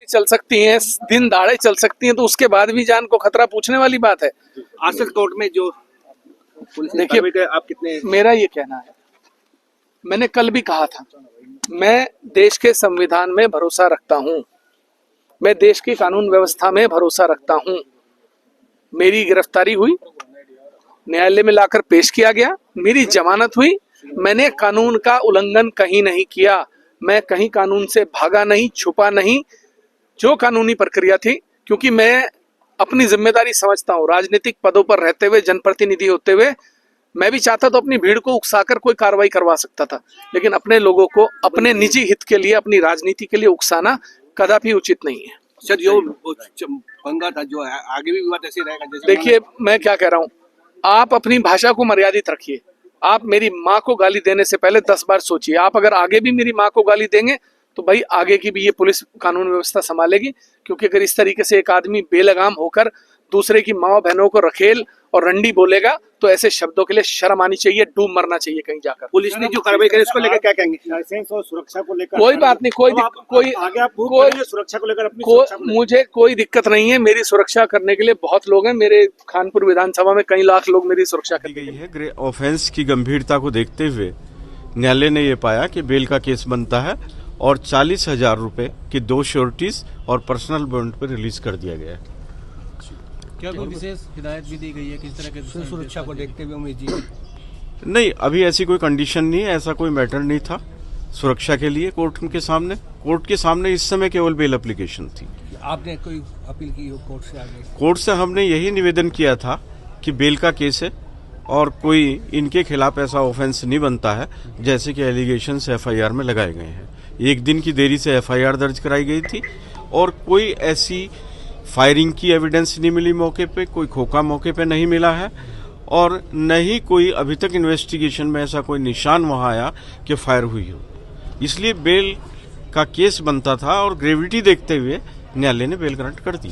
चल सकती हैं, दिन दाड़े चल सकती हैं, तो उसके बाद भी जान को खतरा पूछने वाली बात है। आज तक कोर्ट में जो पुलिस ने देखिए, कार्रवाई की, आप कितने मेरा ये कहना है, मैंने कल भी कहा था, मैं देश के संविधान में भरोसा रखता हूं, मैं देश की कानून व्यवस्था में भरोसा रखता हूं। मेरी गिरफ्तारी हुई, न्यायालय में लाकर पेश किया गया, मेरी जमानत हुई, मैंने कानून का उल्लंघन कहीं नहीं किया, मैं कहीं कानून से भागा नहीं, छुपा नहीं। जो कानूनी प्रक्रिया थी, क्योंकि मैं अपनी जिम्मेदारी समझता हूं, राजनीतिक पदों पर रहते हुए, जनप्रतिनिधि होते हुए मैं भी चाहता तो अपनी भीड़ को उकसाकर कोई कार्रवाई करवा सकता था, लेकिन अपने लोगों को अपने निजी हित के लिए, अपनी राजनीति के लिए उकसाना कदापि उचित नहीं है। सर जो पंगा था, जो आगे भी विवाद ऐसे रहेगा जैसे देखिए, मैं क्या कह रहा हूं, आप अपनी भाषा को मर्यादित रखिए। आप मेरी माँ को गाली देने से पहले 10 बार सोचिए। आप अगर आगे भी मेरी माँ को गाली देंगे तो भाई आगे की भी ये पुलिस कानून व्यवस्था संभालेगी, क्योंकि अगर इस तरीके से एक आदमी बेलगाम होकर दूसरे की माँ बहनों को रखेल और रंडी बोलेगा तो ऐसे शब्दों के लिए शर्म आनी चाहिए, डूब मरना चाहिए कहीं जाकर। पुलिस ने जो कार्रवाई करी उसको लेकर क्या कहेंगे? लाइसेंस और सुरक्षा को लेकर कोई बात नहीं, आगे आप कोई सुरक्षा को लेकर अपनी सुरक्षा को लेकर। मुझे कोई दिक्कत नहीं है। मेरी सुरक्षा करने के लिए बहुत लोग हैं। मेरे खानपुर विधानसभा में कई लाख लोग मेरी सुरक्षा की गई है। ऑफेंस की गंभीरता को देखते हुए न्यायालय ने यह पाया कि बेल का केस बनता है और 40,000 रुपए की 2 श्योरिटीज और पर्सनल बॉन्ड पर रिलीज कर दिया गया है। क्या कोई विशेष हिदायत भी दी गई है किस तरह के सुरक्षा को देखते हुए उम्मीद जी? नहीं, अभी ऐसी कोई कंडीशन नहीं है, ऐसा कोई मैटर नहीं था सुरक्षा के लिए। कोर्ट के सामने इस समय केवल बेल एप्लीकेशन थी। आपने कोई अपील की हो कोर्ट से आगे? कोर्ट से हमने यही निवेदन किया था कि बेल का केस है और कोई इनके खिलाफ ऐसा ऑफेंस नहीं बनता है जैसे कि एलिगेशन FIR में लगाए गए हैं। 1 दिन की देरी से FIR दर्ज कराई गई थी और कोई ऐसी फायरिंग की एविडेंस नहीं मिली मौके पे, कोई खोखा मौके पे नहीं मिला है और न ही कोई अभी तक इन्वेस्टिगेशन में ऐसा कोई निशान वहां आया कि फायर हुई हो। इसलिए बेल का केस बनता था और ग्रेविटी देखते हुए न्यायालय ने बेल ग्रांट कर दी।